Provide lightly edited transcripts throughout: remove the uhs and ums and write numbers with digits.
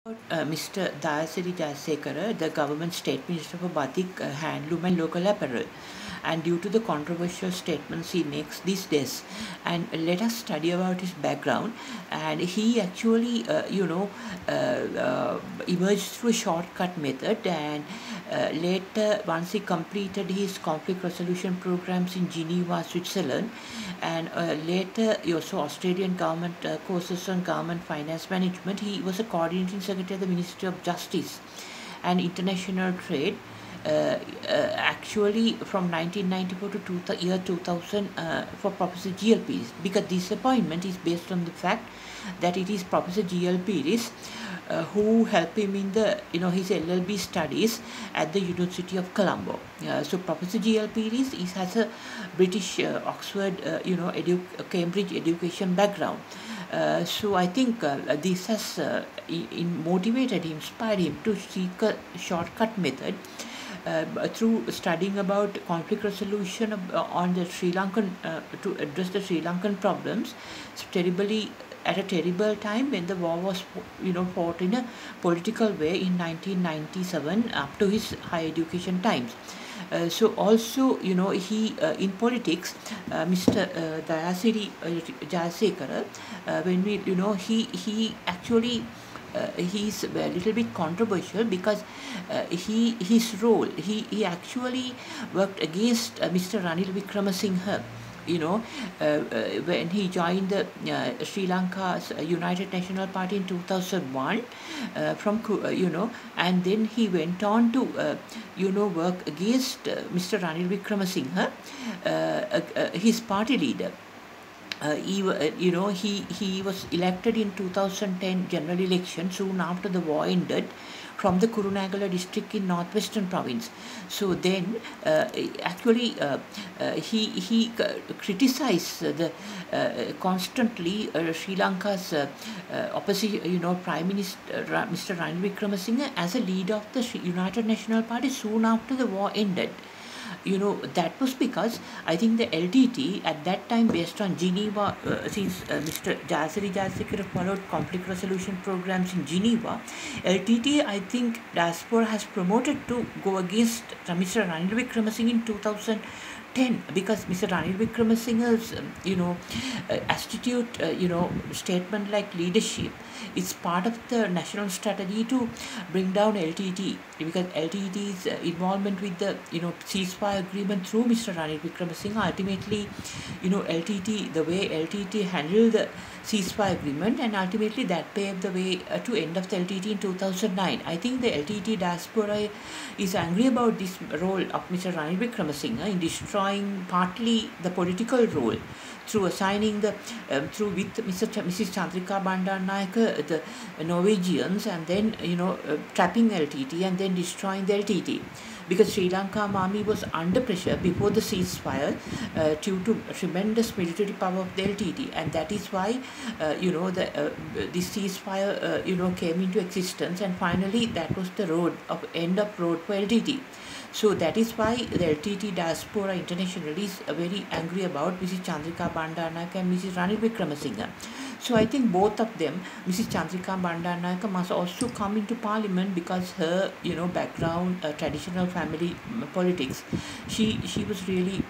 Mr. Dayasiri Jayasekara, the government state minister for Batik, handloom and local apparel. And due to the controversial statements he makes these days, and let us study about his background. And he actually, emerged through a shortcut method. And later, once he completed his conflict resolution programs in Geneva, Switzerland, and later also Australian government courses on government finance management, he was a coordinating secretary of the Ministry of Justice and International Trade. Actually from 1994 to year 2000 for Professor G.L. Peiris, because this appointment is based on the fact that it is Professor G.L. Peiris who helped him in the his LLB studies at the University of Colombo. So Professor G.L. Peiris has a British Oxford Cambridge education background. So I think this has motivated him, inspired him to seek a shortcut method through studying about conflict resolution on the Sri Lankan to address the Sri Lankan problems, terribly at a terrible time when the war was fought in a political way in 1997 up to his higher education times. So also he in politics, Mr. Dayasiri Jayasekara, when we he actually he's a little bit controversial because his role he actually worked against Mr. Ranil Wickremesinghe. When he joined the Sri Lanka's United National Party in 2001 and then he went on to work against Mr. Ranil Wickremesinghe, his party leader. He was elected in 2010 general election soon after the war ended from the Kurunegala district in northwestern province. So then he criticized the constantly Sri Lanka's opposition, Prime Minister Mr. Ranil Wickremesinghe as a leader of the United National Party soon after the war ended. That was because I think the LTT at that time, based on Geneva, since Mr. Dayasiri Jayasekara followed conflict resolution programs in Geneva, LTT, I think diaspora has promoted to go against Mr. Ranil Wickremesinghe in 2010, because Mr. Ranil Wickremesinghe's attitude, statement like leadership, it's part of the national strategy to bring down LTT, because LTT's involvement with the ceasefire agreement through Mr. Ranil Wickremesinghe, ultimately LTT, the way LTT handled the ceasefire agreement, and ultimately that paved the way to end of the LTT in 2009. I think the LTT diaspora is angry about this role of Mr. Ranil Wickremesinghe in destroying partly the political role through assigning the through with Mrs. Chandrika Bandaranaike the Norwegians, and then trapping LTT and then destroying the LTT, because Sri Lanka army was under pressure before the ceasefire due to tremendous military power of the LTT, and that is why this ceasefire came into existence, and finally that was the end of road for LTT. So that is why the LTT diaspora internationally is very angry about Mrs. Chandrika Bandaranaike and Mrs. Ranil Wickremesinghe. So I think both of them, Mrs. Chandrika Bandaranaike must also come into parliament, because her background, traditional family politics, she was really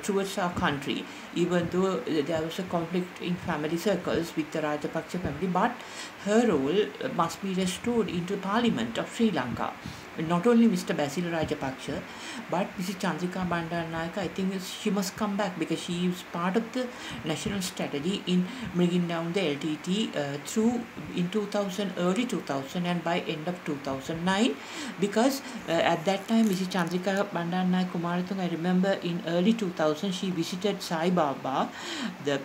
towards our country, even though there was a conflict in family circles with the Rajapaksa family, but her role must be restored into parliament of Sri Lanka. Not only Mr. Basil Rajapaksa, but Mrs. Chandrika Bandaranaike, I think she must come back, because she is part of the national strategy in bringing down the LTT through in early 2000 and by end of 2009, because at that time Mrs. Chandrika Bandaranaike Kumaratunga, I remember in early 2000 she visited Sai Baba, the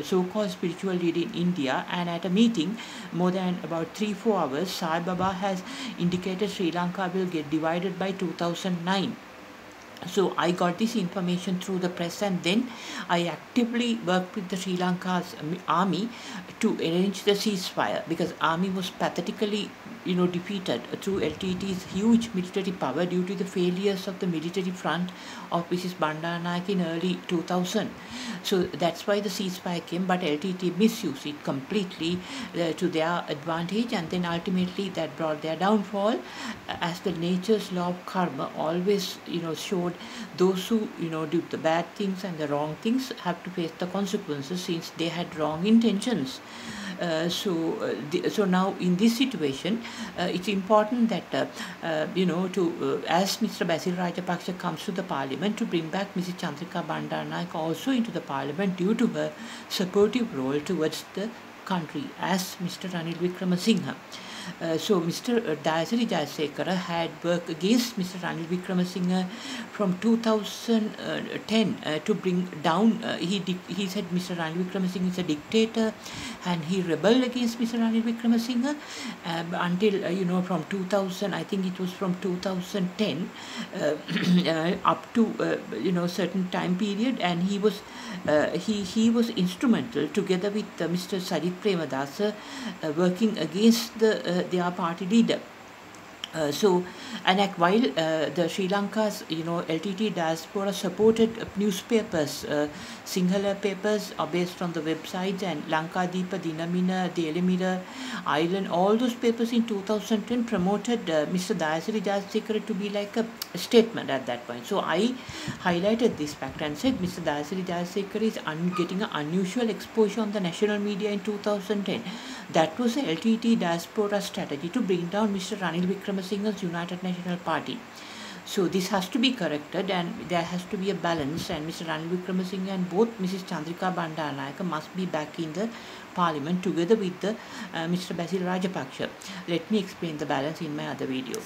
so-called spiritual leader in India, and at a meeting more than about 3-4 hours, Sai Baba has indicated Sri Lanka will get divided by 2009. So I got this information through the press, and then I actively worked with the Sri Lanka's army to arrange the ceasefire, because army was pathetically defeated through LTT's huge military power due to the failures of the military front of Mrs. Bandaranaike in early 2000. So that's why the ceasefire came, but LTT misused it completely to their advantage, and then ultimately that brought their downfall, as the nature's law of karma always showed those who do the bad things and the wrong things have to face the consequences, since they had wrong intentions. So now in this situation, it's important that as Mr. Basil Rajapaksa comes to the parliament, to bring back Mrs. Chandrika Bandaranaike also into the parliament due to her supportive role towards the country as Mr. Ranil Wickremesinghe. So Mr. Dayasiri Jayasekara had worked against Mr. Ranil Wickremesinghe from 2010 to bring down. He said Mr. Ranil Wickremesinghe is a dictator, and he rebelled against Mr. Ranil Wickremesinghe until from 2000. I think it was from 2010 up to certain time period, and he was instrumental together with Mr. Sajith Premadasa working against their party leader. While the Sri Lanka's LTT diaspora supported newspapers, Sinhala papers are based on the websites, and Lankadeepa, Dinamina, Daily Mirror, Island, all those papers in 2010 promoted Mr. Dayasiri Jayasekara to be like a statement at that point. So I highlighted this fact and said Mr. Dayasiri Jayasekara is getting an unusual exposure on the national media in 2010. That was the LTT diaspora strategy to bring down Mr. Ranil Wickremesinghe's United National Party. So this has to be corrected, and there has to be a balance, and Mr. Ranil Wickremesinghe and both Mrs. Chandrika Bandaranaike must be back in the parliament together with the Mr. Basil Rajapaksa. Let me explain the balance in my other video.